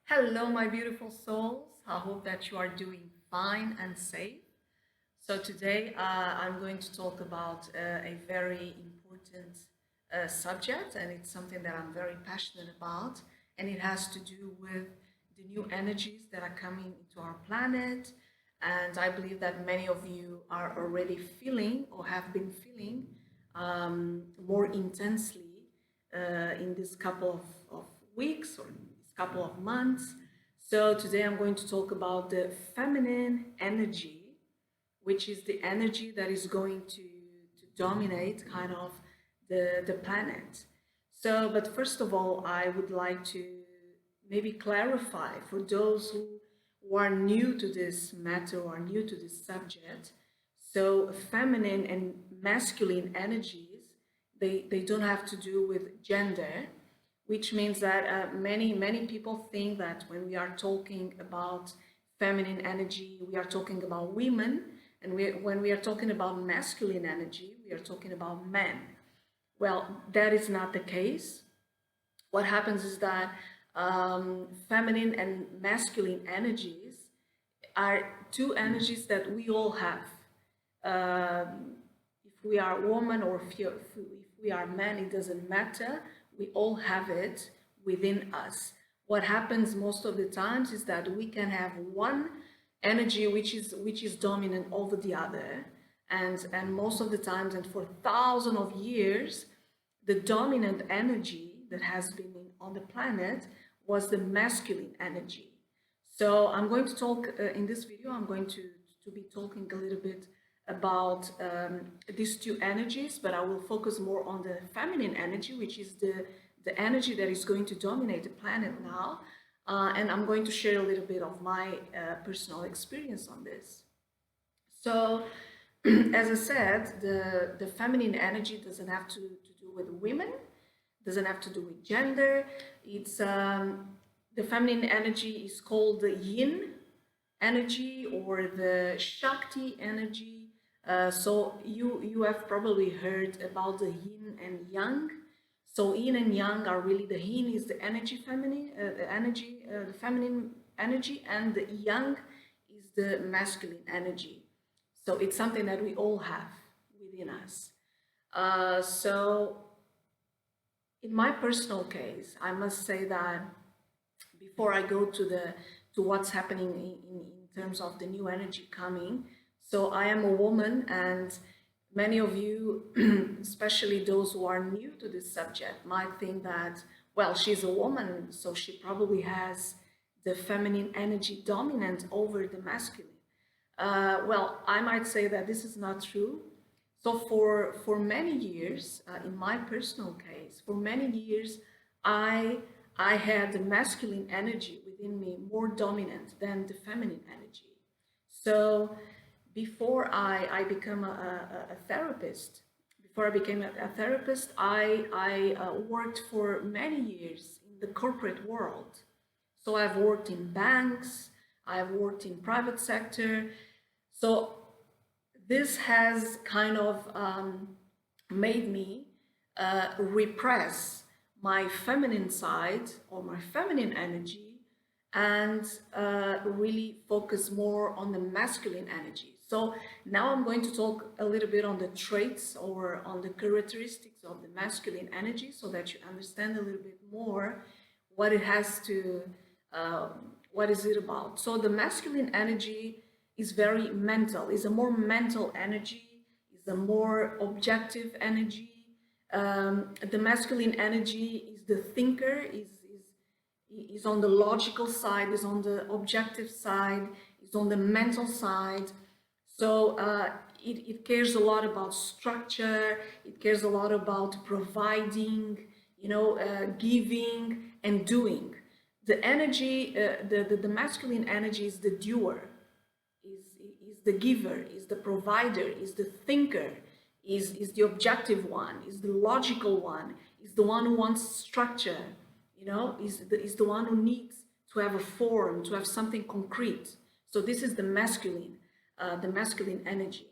Hello, my beautiful souls. I hope that you are doing fine and safe. So, today I'm going to talk about a very important subject, and it's something that I'm very passionate about. And it has to do with the new energies that are coming into our planet. And I believe that many of you are already feeling or have been feeling more intensely in this couple of weeks or this couple of months. So today I'm going to talk about the feminine energy, which is the energy that is going to dominate kind of the planet. So, but first of all, I would like to maybe clarify for those who are new to this matter or are new to this subject. So, feminine and masculine energies, they don't have to do with gender, which means that many people think that when we are talking about feminine energy, we are talking about women, and when we are talking about masculine energy, we are talking about men. Well, that is not the case. What happens is that feminine and masculine energies are two energies that we all have. If we are woman or if we are men, it doesn't matter. We all have it within us. What happens most of the times is that we can have one energy which is dominant over the other, and most of the times, and for thousands of years, the dominant energy that has been on the planet was the masculine energy. So I'm going to talk in this video, I'm going to be talking a little bit about these two energies, but I will focus more on the feminine energy, which is the energy that is going to dominate the planet now. And I'm going to share a little bit of my personal experience on this. So, as I said, the feminine energy doesn't have to do with women, doesn't have to do with gender. It's the feminine energy is called the yin energy or the Shakti energy. So you have probably heard about the yin and yang. So yin and yang are really, the yin is the energy feminine, the feminine energy, and the yang is the masculine energy. So it's something that we all have within us. So in my personal case, I must say that before I go to what's happening in terms of the new energy coming. So I am a woman, and many of you, especially those who are new to this subject, might think that, well, she's a woman, so she probably has the feminine energy dominant over the masculine. Well, I might say that this is not true. So for many years, in my personal case, for many years, I I had the masculine energy within me more dominant than the feminine energy. So before I became a therapist, before I became a therapist, I worked for many years in the corporate world. So I've worked in banks, I've worked in private sector. So this has kind of made me repress my feminine side or my feminine energy and really focus more on the masculine energy. So now I'm going to talk a little bit on the traits or on the characteristics of the masculine energy so that you understand a little bit more what it has to, what is it about. So the masculine energy is very mental, is a more mental energy, is a more objective energy. The masculine energy is the thinker, is on the logical side, is on the objective side, is on the mental side. So it cares a lot about structure, it cares a lot about providing, giving and doing. The energy, the masculine energy is the doer, is the giver, is the provider, is the thinker, is the objective one, is the logical one, is the one who wants structure, is the one who needs to have a form, to have something concrete. So this is the masculine energy.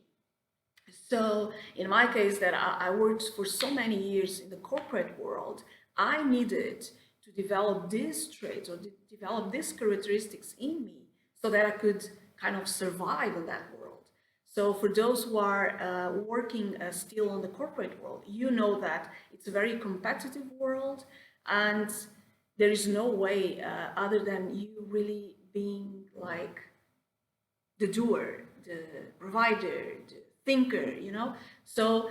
So in my case, that I worked for so many years in the corporate world, I needed to develop these traits or develop these characteristics in me so that I could kind of survive in that world. So for those who are working still on the corporate world, you know that it's a very competitive world, and there is no way other than you really being like the doer, the provider, the thinker, you know. So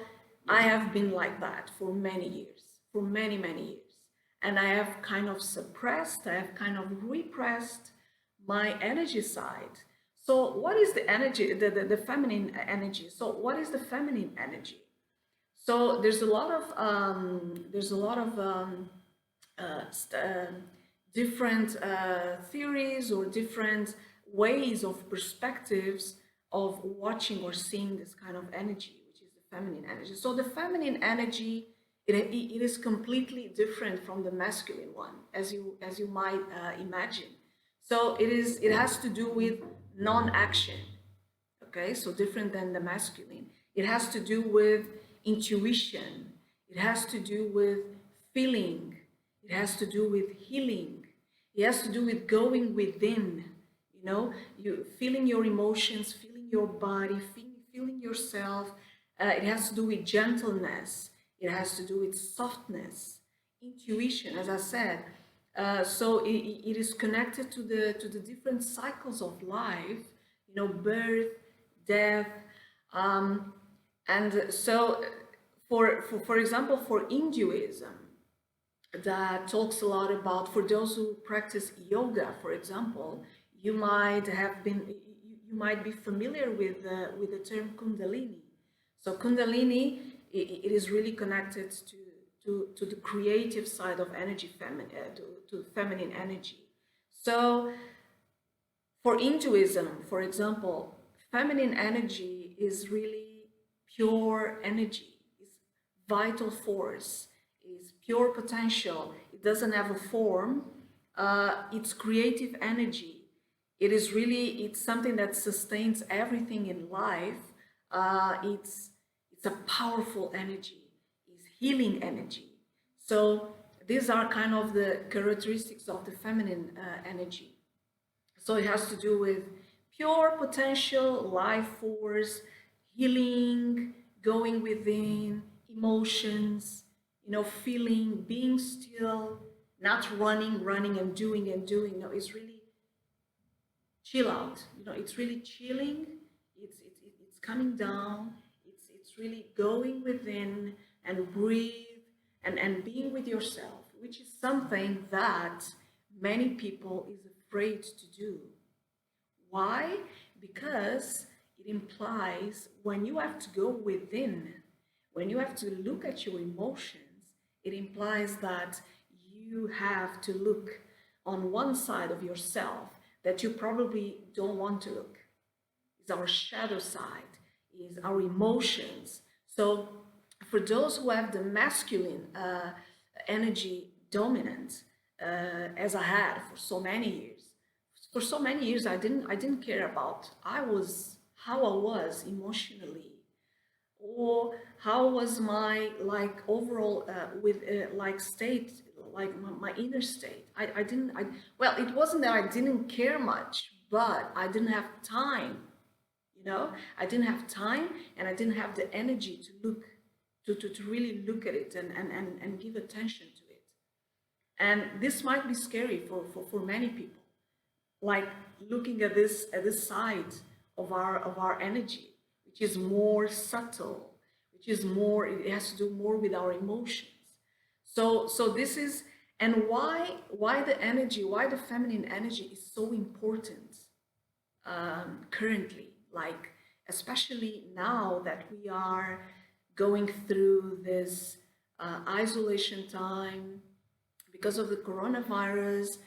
I have been like that for many years, for many, many years. And I have kind of suppressed, I have kind of repressed my energy side. So what is the energy, the feminine energy? So what is the feminine energy? So there's a lot of different theories or different ways of perspectives of watching or seeing this kind of energy, which is the feminine energy. So the feminine energy, it is completely different from the masculine one, as you might imagine. So it has to do with non-action. Okay, so different than the masculine. It has to do with intuition. It has to do with feeling. It has to do with healing. It has to do with going within, you know, you feeling your emotions, feeling your body, feeling yourself. It has to do with gentleness. It has to do with softness, intuition, as I said. So it is connected to the different cycles of life, you know, birth, death, and so for example, for Hinduism, that talks a lot about, for those who practice yoga, for example, you might be familiar with the term Kundalini. So Kundalini, it is really connected to the creative side of energy, to feminine energy. So for Hinduism, for example, feminine energy is really pure energy, is vital force, is pure potential. It doesn't have a form. It's creative energy. It's something that sustains everything in life. It's a powerful energy. It's healing energy. So these are kind of the characteristics of the feminine energy. So it has to do with pure potential, life force, healing, going within, emotions, you know, feeling, being still, not running and doing. No, it's really chill out. You know, it's really chilling. It's coming down. It's really going within and breathe and being with yourself, which is something that many people is afraid to do. Why? Because it implies when you have to go within, when you have to look at your emotions, it implies that you have to look on one side of yourself that you probably don't want to look. It's our shadow side, is our emotions. So for those who have the masculine energy dominant, as I had for so many years, I didn't care about how I was emotionally, or how was my like overall like state, like my inner state. Well, it wasn't that I didn't care much, but I didn't have time. You know, I didn't have time, and I didn't have the energy to look, to really look at it and give attention to it. And this might be scary for many people, like looking at this side of our energy, which is more subtle, which is more, it has to do more with our emotions. So this is, and why the feminine energy is so important currently, like especially now that we are going through this isolation time because of the coronavirus.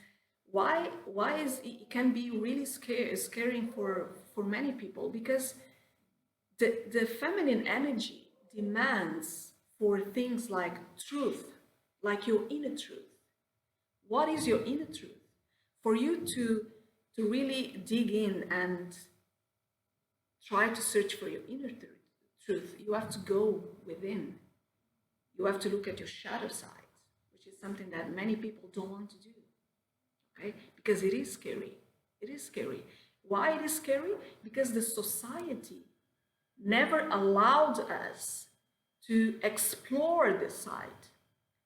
Why is it can be really scary for many people, because the feminine energy demands for things like truth, like your inner truth. What is your inner truth? For you to really dig in and try to search for your inner truth, you have to go within. You have to look at your shadow side, which is something that many people don't want to do, okay? Because it is scary. It is scary. Why it is scary? Because the society never allowed us to explore this side,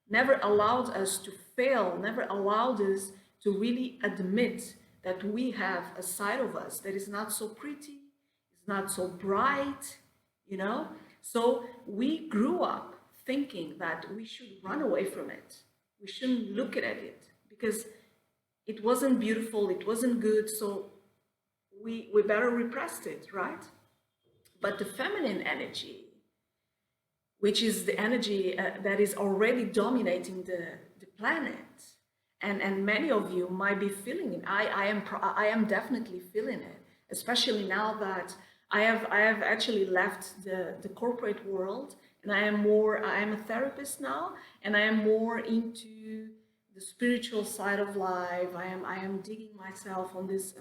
never allowed us to fail, never allowed us to really admit that we have a side of us that is not so pretty, is not so bright, you know? So we grew up thinking that we should run away from it. We shouldn't look at it because it wasn't beautiful, it wasn't good, so we better repressed it, right? But the feminine energy, which is the energy that is already dominating the planet, and many of you might be feeling it. I am definitely feeling it, especially now that I have actually left the corporate world, and I am a therapist now, and I am more into the spiritual side of life. I am digging myself on this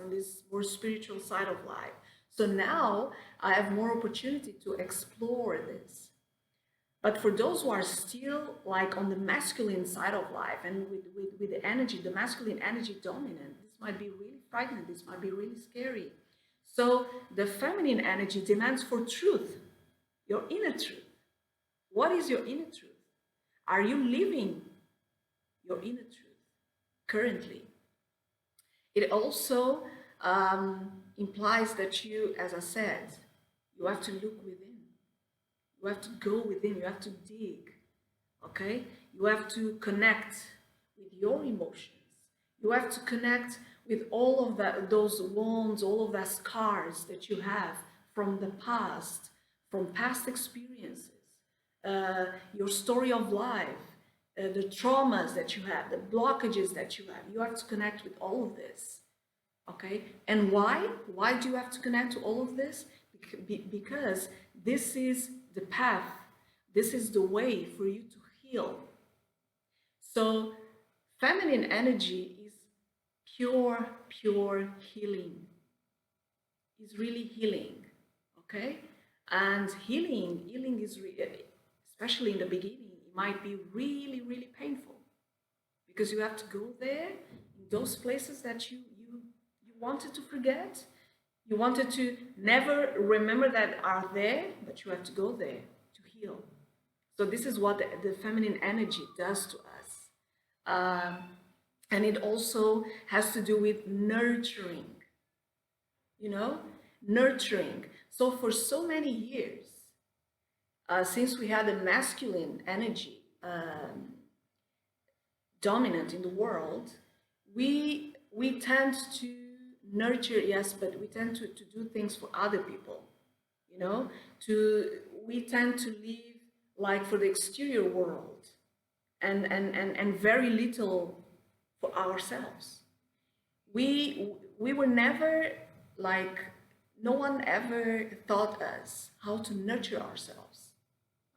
more spiritual side of life. So now I have more opportunity to explore this. But for those who are still like on the masculine side of life and with the energy, the masculine energy dominant, this might be really frightening, this might be really scary. So the feminine energy demands for truth, your inner truth. What is your inner truth? Are you living your inner truth currently? It also implies that you, as I said, you have to look within. You have to go within, you have to dig, okay? You have to connect with your emotions. You have to connect with all of those wounds, all of the scars that you have from the past, from past experiences, your story of life, the traumas that you have, the blockages that you have. You have to connect with all of this, okay? And why? Why do you have to connect to all of this? Because this is the path, this is the way for you to heal. So feminine energy is pure healing. It's really healing, okay? And healing is really, especially in the beginning, it might be really painful because you have to go there in those places that you wanted to forget. You wanted to never remember that are there, but you have to go there to heal. So this is what the feminine energy does to us. And it also has to do with nurturing, you know, nurturing. So for so many years, since we had the masculine energy dominant in the world, we tend to nurture, yes, but we tend to do things for other people, you know, we tend to live like for the exterior world and very little for ourselves. We were never like, no one ever taught us how to nurture ourselves,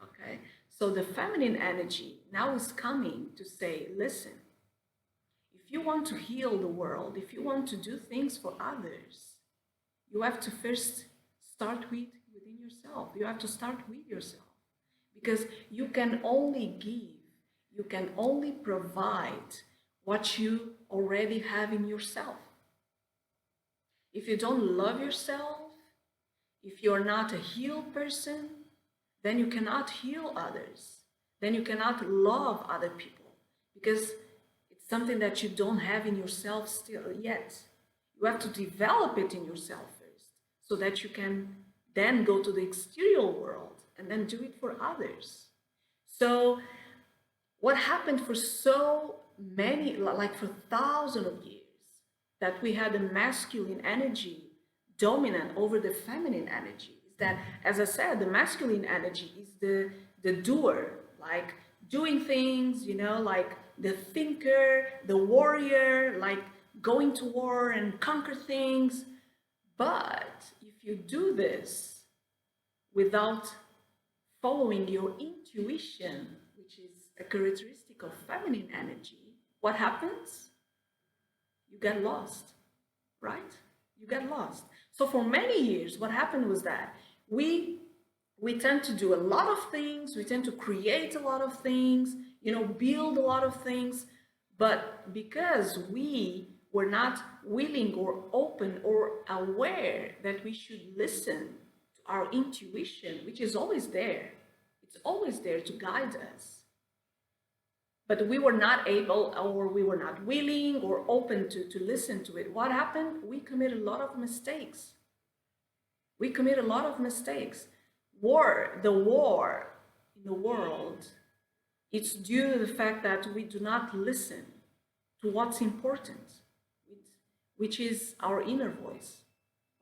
okay? So the feminine energy now is coming to say, listen, if you want to heal the world, if you want to do things for others, you have to first start within yourself. You have to start with yourself, because you can only give, you can only provide what you already have in yourself. If you don't love yourself, if you're not a healed person, then you cannot heal others. Then you cannot love other people, because something that you don't have in yourself still yet. You have to develop it in yourself first, so that you can then go to the exterior world and then do it for others. So what happened for so many, like for thousands of years, that we had a masculine energy dominant over the feminine energy, is that, as I said, the masculine energy is the doer, like doing things, you know, like the thinker, the warrior, like going to war and conquer things. But if you do this without following your intuition, which is a characteristic of feminine energy, what happens? You get lost, right? You get lost. So for many years, what happened was that we tend to do a lot of things, we tend to create a lot of things, build a lot of things. But because we were not willing or open or aware that we should listen to our intuition, which is always there, it's always there to guide us. But we were not able, or we were not willing or open to listen to it. What happened? We commit a lot of mistakes. We commit a lot of mistakes. The war in the world, it's due to the fact that we do not listen to what's important, which is our inner voice.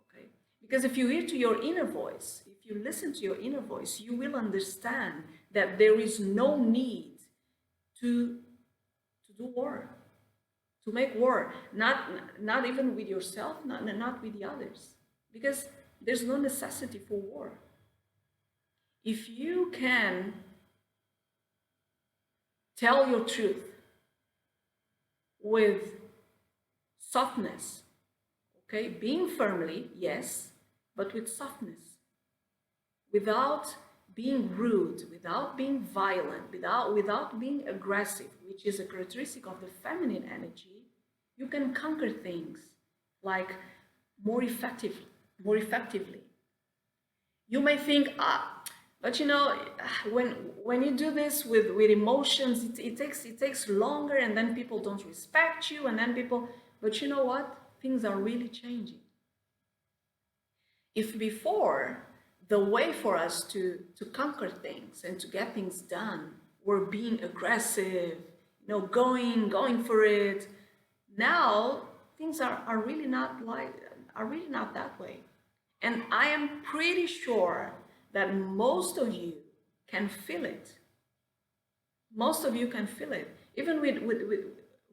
Okay? Because if you hear to your inner voice, if you listen to your inner voice, you will understand that there is no need to do war, to make war, not even with yourself, not with the others, because there's no necessity for war. If you can tell your truth with softness, okay, being firmly, yes, but with softness, without being rude, without being violent, without being aggressive, which is a characteristic of the feminine energy, you can conquer things like more effectively. You may think, but when you do this with emotions, it takes longer, and then people don't respect you, and then but you know what? Things are really changing. If before, the way for us to conquer things and to get things done were being aggressive, going for it, now things are really not that way. And I am pretty sure that most of you can feel it. Most of you can feel it, even with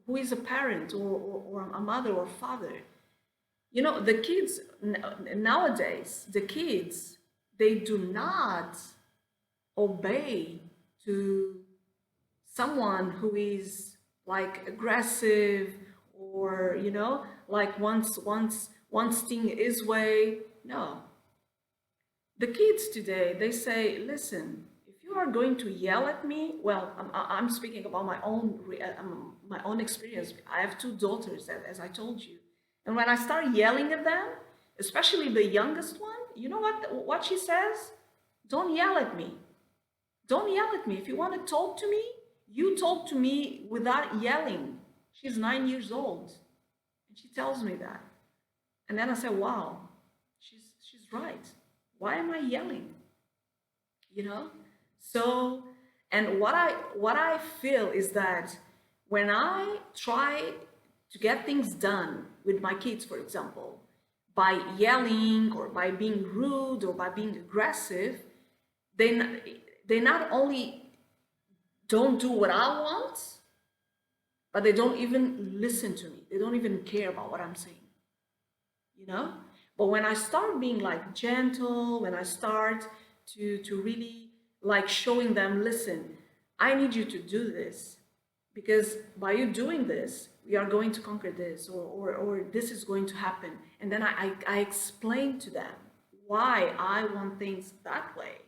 who is a parent or a mother or father. The kids nowadays, they do not obey to someone who is like aggressive or like wants thing his way. No. The kids today, they say, listen, if you are going to yell at me, well, I'm speaking about my own experience. I have 2 daughters, as I told you. And when I start yelling at them, especially the youngest one, you know what she says? Don't yell at me. Don't yell at me. If you want to talk to me, you talk to me without yelling. She's 9 years old. And she tells me that. And then I say, wow, she's right. Why am I yelling? So, and what I feel is that when I try to get things done with my kids, for example, by yelling or by being rude or by being aggressive, they not only don't do what I want, but they don't even listen to me. They don't even care about what I'm saying. But when I start being like gentle, when I start to really like showing them, listen, I need you to do this, because by you doing this, we are going to conquer this, or this is going to happen. And then I explain to them why I want things that way.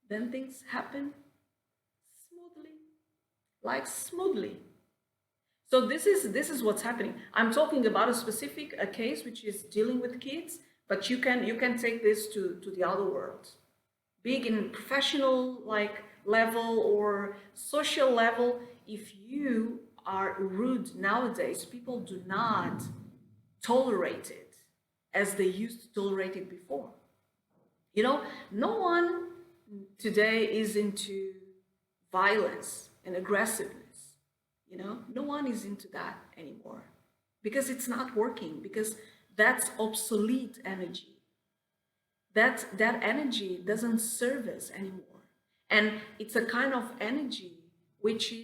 Then things happen smoothly. So this is what's happening. I'm talking about a specific case which is dealing with kids, but you can take this to the other world, big in professional level or social level. If you are rude nowadays, people do not tolerate it as they used to tolerate it before. No one today is into violence and aggressiveness. No one is into that anymore, because it's not working, because that's obsolete energy. That energy doesn't serve us anymore, and it's a kind of energy which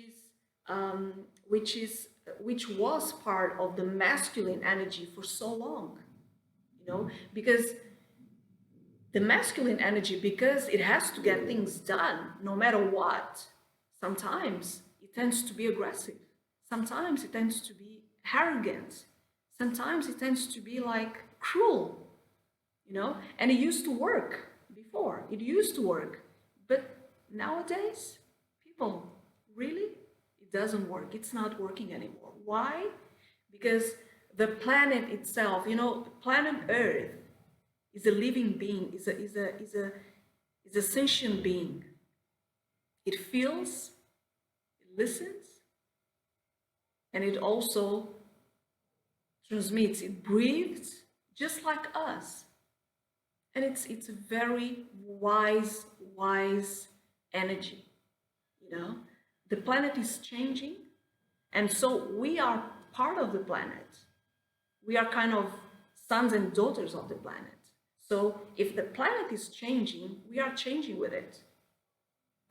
was part of the masculine energy for so long. Because the masculine energy, because it has to get things done no matter what, sometimes it tends to be aggressive. Sometimes it tends to be arrogant. Sometimes it tends to be like cruel, and it used to work before. It used to work. But nowadays, people Really? It doesn't work. It's not working anymore. Why? Because the planet itself, planet Earth is a living being, is a sentient being. It feels, it listens, and it also transmits, it breathes just like us. And it's a very wise energy, The planet is changing, and so we are part of the planet. We are kind of sons and daughters of the planet. So if the planet is changing, we are changing with it.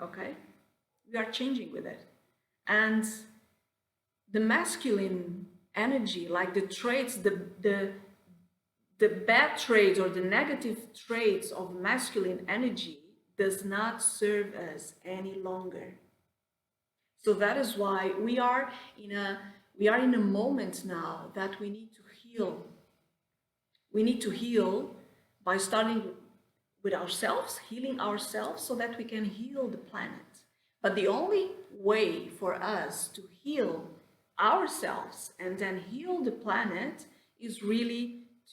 Okay? We are changing with it. And the masculine energy, like the traits, the bad traits or the negative traits of masculine energy does not serve us any longer. So that is why we are in a moment now that we need to heal. We need to heal by starting with ourselves, healing ourselves so that we can heal the planet. But the only way for us to heal ourselves and then heal the planet is really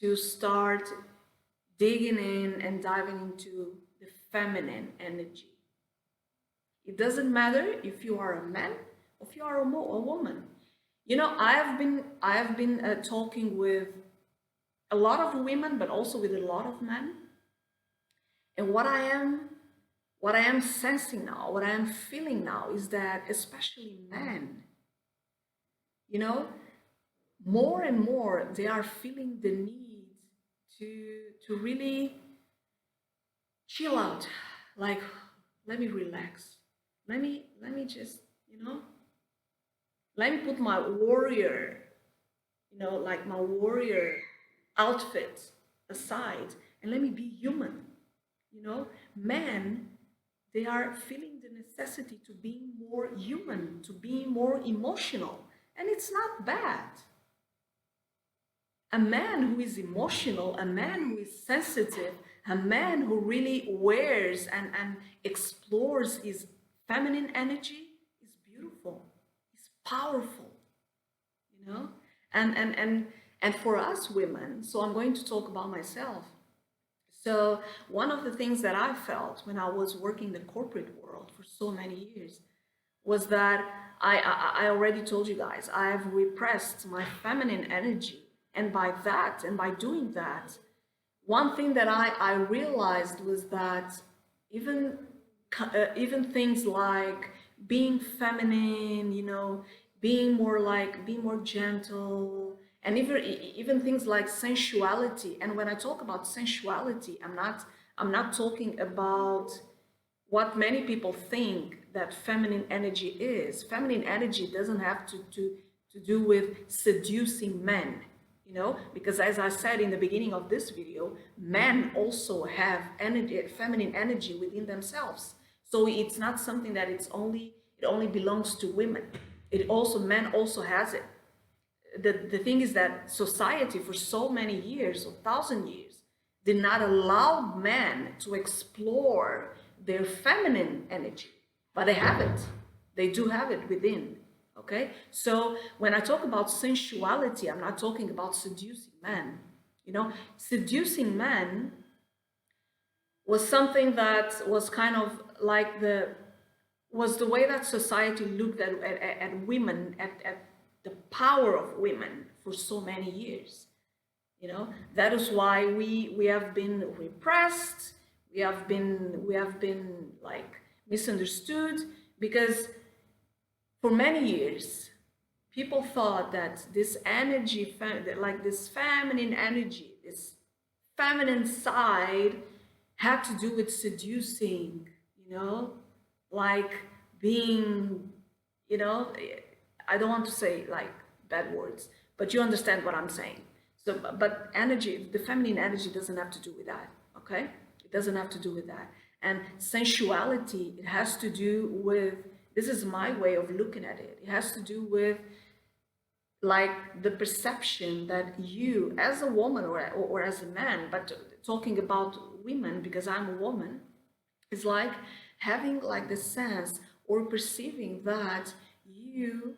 to start digging in and diving into the feminine energy. It doesn't matter if you are a man or if you are a woman. I have been talking with a lot of women, but also with a lot of men. And what I am sensing now, what I am feeling now is that especially men, more and more they are feeling the need to really chill out. Like, let me relax. Let me just, let me put my warrior, like my warrior outfit aside and let me be human. Men, they are feeling the necessity to be more human, to be more emotional, and it's not bad. A man who is emotional, a man who is sensitive, a man who really wears and explores his feminine energy is beautiful, is powerful, and for us women, so I'm going to talk about myself. So one of the things that I felt when I was working in the corporate world for so many years was that I already told you guys, I have repressed my feminine energy. And by that, and by doing that, one thing that I realized was that even things like being feminine, being more gentle, and even things like sensuality. And when I talk about sensuality, I'm not talking about what many people think that feminine energy is. Feminine energy doesn't have to do with seducing men, because as I said in the beginning of this video, men also have feminine energy within themselves. So it's not something that it only belongs to women. Men also has it. The thing is that society for so many years, or 1,000 years, did not allow men to explore their feminine energy, but they have it. They do have it within. Okay, so when I talk about sensuality, I'm not talking about seducing men. Seducing men was something that was kind of like the way that society looked at women, at the power of women for so many years. That is why we have been repressed. We have been like misunderstood, because for many years, people thought that this energy, like this feminine energy, this feminine side, had to do with seducing, like being, I don't want to say like bad words, but you understand what I'm saying. So, but energy, the feminine energy doesn't have to do with that, okay? It doesn't have to do with that. And sensuality, it has to do with, this is my way of looking at it. It has to do with like the perception that you as a woman or as a man, but talking about women because I'm a woman, is like having like the sense or perceiving that you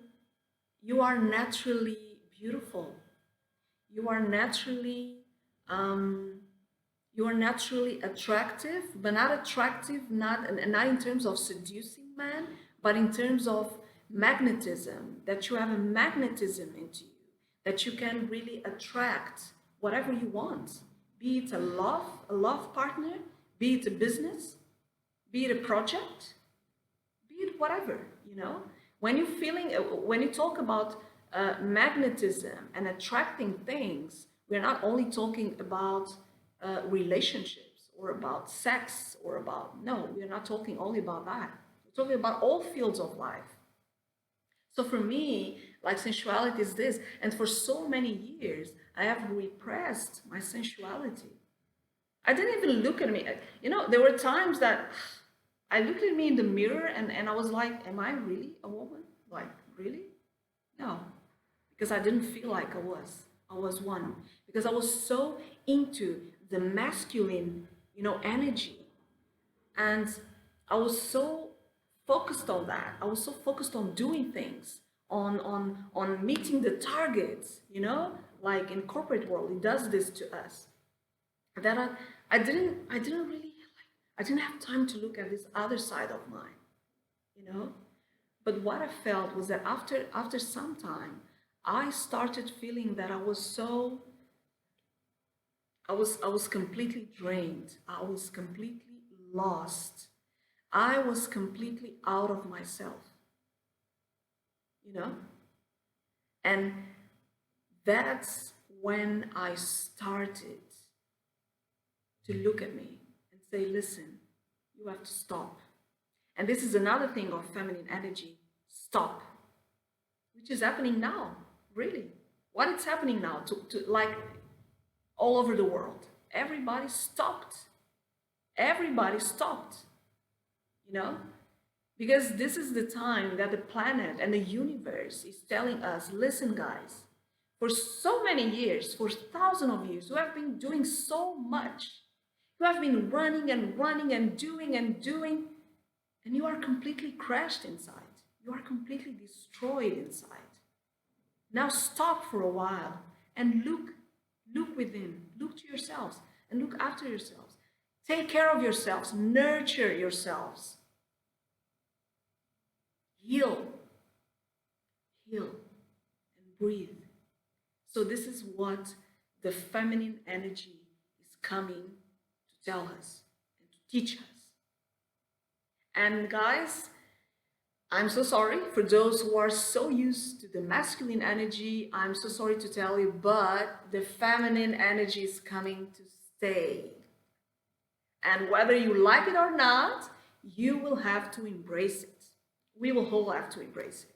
are naturally beautiful. You are naturally um, you are naturally attractive, but not attractive, not in terms of seducing man, but in terms of magnetism, that you have a magnetism into you, that you can really attract whatever you want, be it a love partner, be it a business, be it a project, be it whatever, you know. When you talk about magnetism and attracting things, we're not only talking about relationships or about sex or about, no, we're not talking only about that. We're talking about all fields of life. So for me, like sensuality is this, and for so many years, I have repressed my sensuality. I didn't even look at me. You know, there were times that I looked at me in the mirror and I was like, am I really a woman? Like, really? No, because I didn't feel like I was. I was one. Because I was so into the masculine, you know, energy. And I was so focused on that. I was so focused on doing things, on meeting the targets, you know, like in corporate world, it does this to us. That I didn't really like, I didn't have time to look at this other side of mine, you know. But what I felt was that after some time, I started feeling that I was completely drained. I was completely lost. I was completely out of myself, you know? And that's when I started to look at me and say, listen, you have to stop. And this is another thing of feminine energy, stop, which is happening now, really. What is happening now to like all over the world? Everybody stopped. Everybody stopped, you know? Because this is the time that the planet and the universe is telling us, listen, guys, for so many years, for thousands of years, you have been doing so much. You have been running and running and doing, and you are completely crashed inside. You are completely destroyed inside. Now stop for a while and look within, look to yourselves and look after yourselves. Take care of yourselves, nurture yourselves. Heal, heal, and breathe. So this is what the feminine energy is coming to tell us and to teach us. And guys, I'm so sorry for those who are so used to the masculine energy. I'm so sorry to tell you, but the feminine energy is coming to stay. And whether you like it or not, you will have to embrace it. We will all have to embrace it.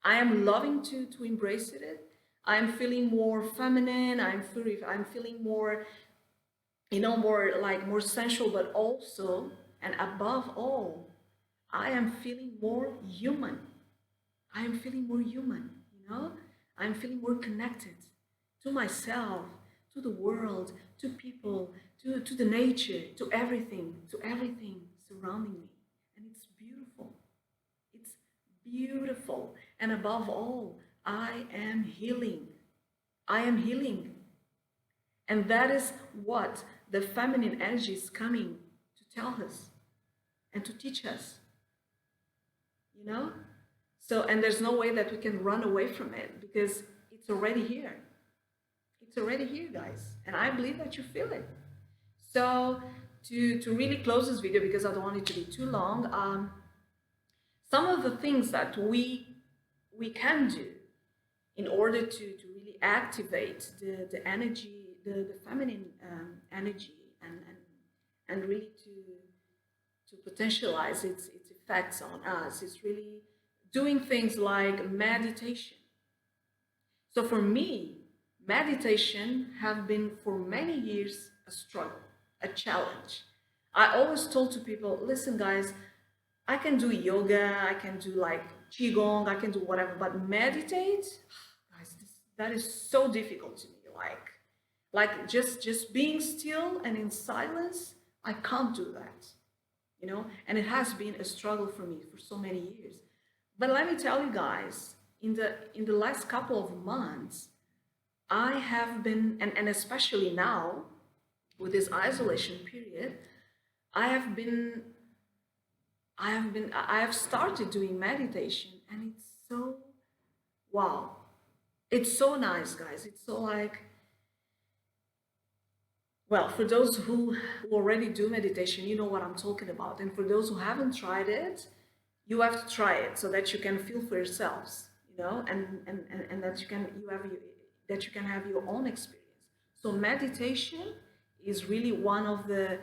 I am loving to embrace it. I'm feeling more feminine. I'm feeling more, you know, more sensual, but also, and above all, I am feeling more human. I am feeling more human, you know? I'm feeling more connected to myself, to the world, to people, to the nature, to everything surrounding me. And it's beautiful. It's beautiful. And above all, I am healing. I am healing. And that is what the feminine energy is coming to tell us and to teach us. You know? So, and there's no way that we can run away from it because it's already here. It's already here, guys. And I believe that you feel it. So, to really close this video, because I don't want it to be too long, some of the things that we can do in order to really activate the energy, the feminine energy, and really to potentialize its effects on us is really doing things like meditation. So for me, meditation have been for many years a struggle, a challenge. I always told to people, listen guys, I can do yoga, I can do like qigong, I can do whatever, but meditate, guys, that is so difficult to me. Like just being still and in silence, I can't do that. you know, and it has been a struggle for me for so many years. But let me tell you guys, in the last couple of months, I have been, and especially now with this isolation period, I have been, I have started doing meditation, and it's so, wow. It's so nice, guys. It's so like, well, for those who already do meditation, you know what I'm talking about. And for those who haven't tried it, you have to try it so that you can feel for yourselves, you know, and that that you can have your own experience. So meditation is really one of the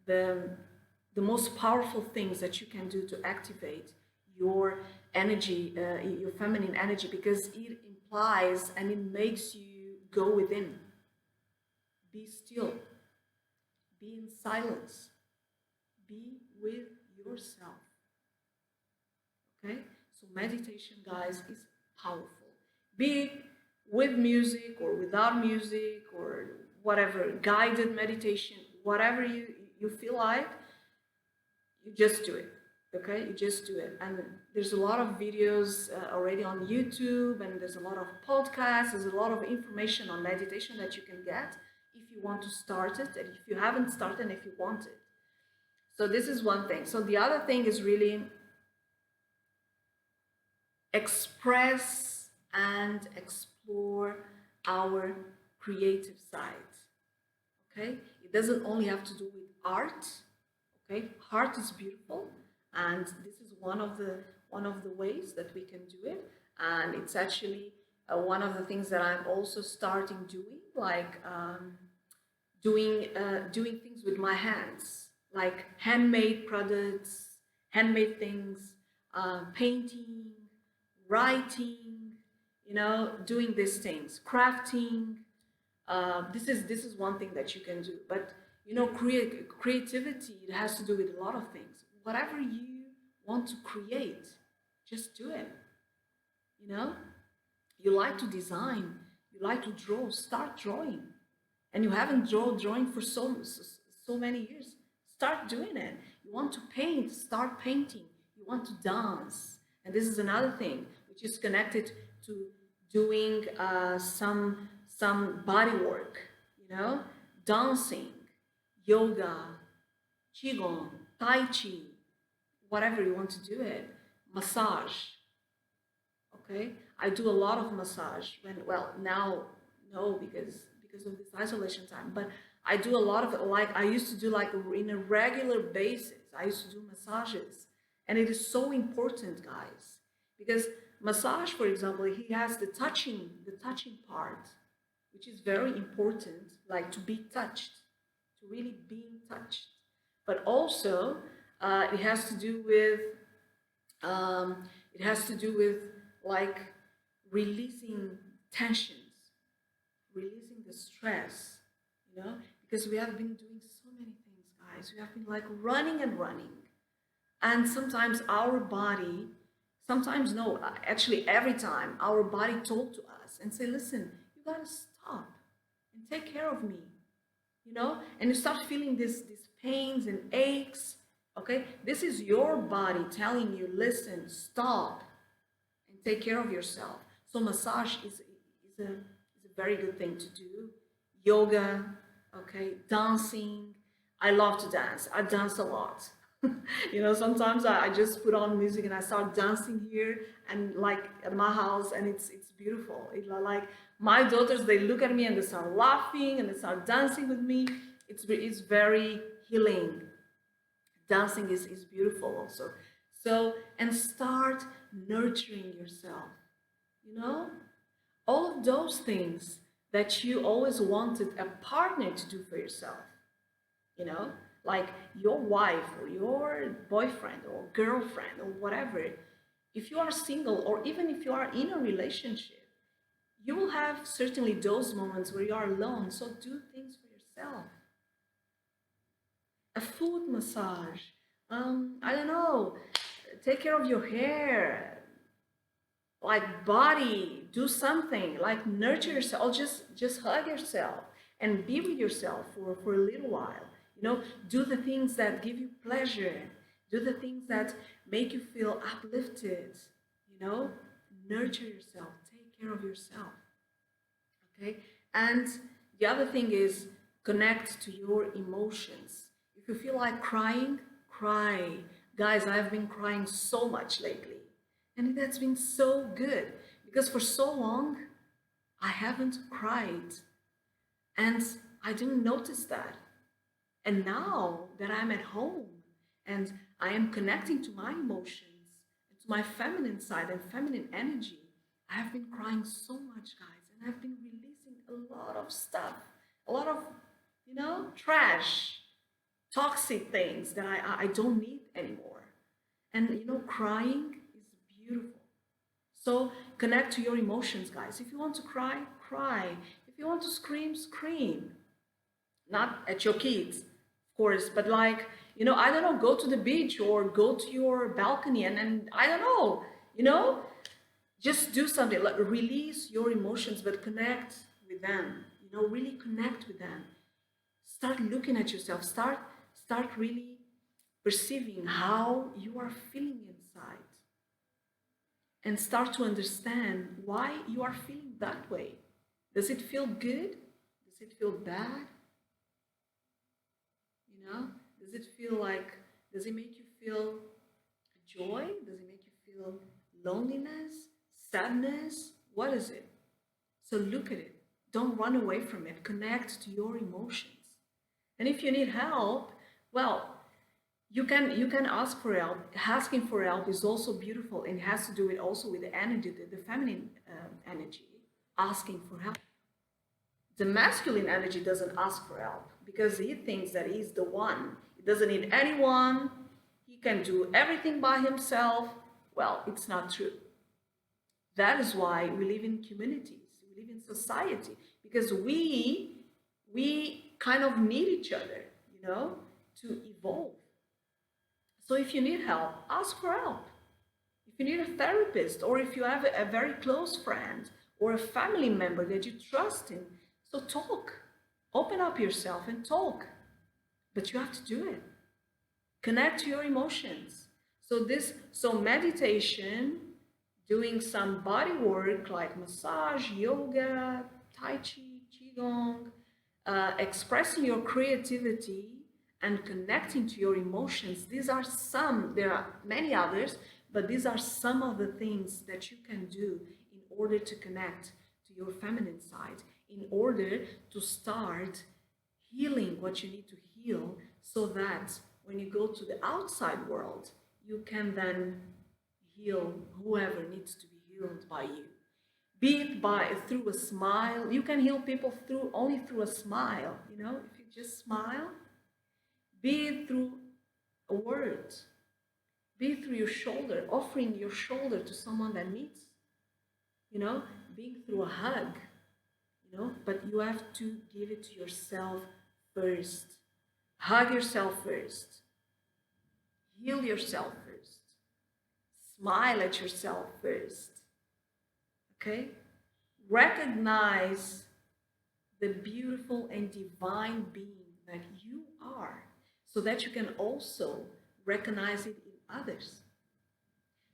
the most powerful things that you can do to activate your energy, your feminine energy, because it implies and it makes you go within, be still, be in silence, be with yourself. Okay, so meditation, guys, is powerful. Be it with music or without music or whatever, guided meditation, whatever you feel like, you just do it. Okay, you just do it. And there's a lot of videos already on YouTube, and there's a lot of podcasts, there's a lot of information on meditation that you can get if you want to start it, and if you haven't started, and if you want it. So this is one thing. So the other thing is really express and explore our creative side. Okay, it doesn't only have to do with art. Okay, art is beautiful, and this is one of the ways that we can do it. And it's actually one of the things that I'm also starting doing, like doing things with my hands, like handmade products, handmade things, painting, writing, you know, doing these things, crafting. This is one thing that you can do. But you know, creativity, it has to do with a lot of things. Whatever you want to create, just do it. You know, you like to design, you like to draw, start drawing. And you haven't drawing for so many years, start doing it. You want to paint, start painting. You want to dance. And this is another thing which is connected to doing some body work, you know, dancing, yoga, qigong, tai chi, whatever you want to do it, massage. Okay, I do a lot of massage when, well, now no, because of this isolation time, but I do a lot of it. Like I used to do, like in a regular basis, I used to do massages, and it is so important, guys, because massage, for example, he has the touching part, which is very important, like to be touched, to really being touched. But also, it has to do with like releasing tensions, releasing the stress, you know, because we have been doing so many things, guys. We have been like running and running, and sometimes our body, sometimes no, actually every time our body talk to us and say, listen, you gotta stop and take care of me, you know, and you start feeling these pains and aches. Okay, this is your body telling you, listen, stop and take care of yourself. So massage is a very good thing to do. Yoga, okay, dancing. I love to dance. I dance a lot. You know, sometimes I just put on music and I start dancing here and like at my house, and it's beautiful. It's like my daughters, they look at me and they start laughing and they start dancing with me. It's very healing. Dancing is beautiful also. So, and start nurturing yourself, you know, all of those things that you always wanted a partner to do for yourself, you know, like your wife or your boyfriend or girlfriend or whatever. If you are single, or even if you are in a relationship, you will have certainly those moments where you are alone. So do things for yourself. A foot massage, I don't know, take care of your hair, like body, do something, like nurture yourself, just hug yourself and be with yourself for a little while, you know, do the things that give you pleasure, Do the things that make you feel uplifted, you know? Nurture yourself, take care of yourself, okay? And the other thing is connect to your emotions. If you feel like crying, cry. Guys, I've been crying so much lately, and that's been so good because for so long I haven't cried and I didn't notice that. And now that I'm at home and I am connecting to my emotions and to my feminine side and feminine energy, I have been crying so much, guys, and I've been releasing a lot of stuff, a lot of, trash, toxic things that I don't need anymore. And, crying is beautiful. So connect to your emotions, guys. If you want to cry, cry. If you want to scream, scream. Not at your kids, of course, but like, I don't know, go to the beach or go to your balcony and I don't know, just do something, like release your emotions, but connect with them, really connect with them. Start looking at yourself, start really perceiving how you are feeling inside and start to understand why you are feeling that way. Does it feel good? Does it feel bad? Does it feel like, does it make you feel joy? Does it make you feel loneliness, sadness? What is it? So look at it. Don't run away from it. Connect to your emotions. And if you need help, well, you can ask for help. Asking for help is also beautiful and has to do it also with the energy, the feminine energy, asking for help. The masculine energy doesn't ask for help because he thinks that he's the one. He doesn't need anyone. He can do everything by himself. Well, it's not true. That is why we live in communities. We live in society because we kind of need each other, to evolve. So if you need help, ask for help. If you need a therapist or if you have a very close friend or a family member that you trust in, so talk, open up yourself and talk, but you have to do it. Connect to your emotions. So meditation, doing some body work like massage, yoga, tai chi, qigong, expressing your creativity and connecting to your emotions. These are some, there are many others, but these are some of the things that you can do in order to connect to your feminine side, in order to start healing what you need to heal so that when you go to the outside world, you can then heal whoever needs to be healed by you. Be it through a smile. You can heal people only through a smile, if you just smile. Be it through a word. Be it through your shoulder, offering your shoulder to someone that needs, being through a hug. But you have to give it to yourself first. Hug yourself first. Heal yourself first. Smile at yourself first. Okay? Recognize the beautiful and divine being that you are so that you can also recognize it in others.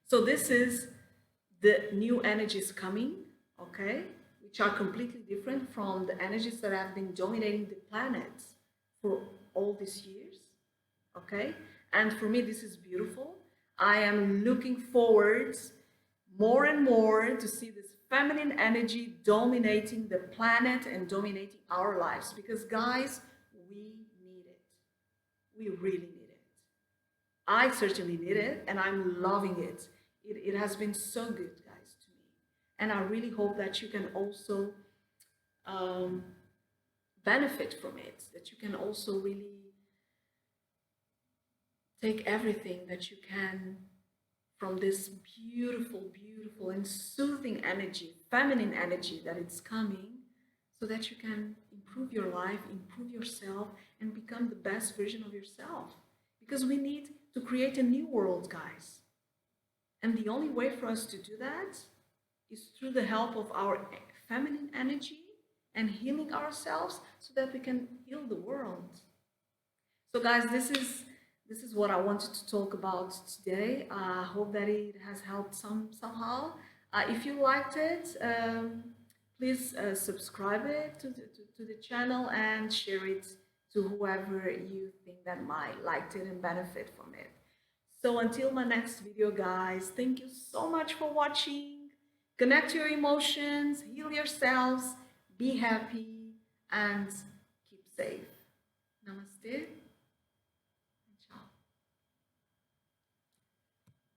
So this is the new energies coming, okay? Which are completely different from the energies that have been dominating the planet for all these years, okay? And for me, this is beautiful. I am looking forward more and more to see this feminine energy dominating the planet and dominating our lives because, guys, we need it. We really need it. I certainly need it, and I'm loving it. It has been so good, guys, to me. And I really hope that you can also benefit from it, that you can also really take everything that you can from this beautiful, beautiful and soothing energy, feminine energy that it's coming, so that you can improve your life, improve yourself, and become the best version of yourself. Because we need to create a new world, guys. And the only way for us to do that is through the help of our feminine energy and healing ourselves so that we can heal the world. So guys, this is This is what I wanted to talk about today. I hope that it has helped somehow. If you liked it, please subscribe it to the channel and share it to whoever you think that might like it and benefit from it. So until my next video, guys, thank you so much for watching. Connect your emotions, heal yourselves, be happy, and keep safe.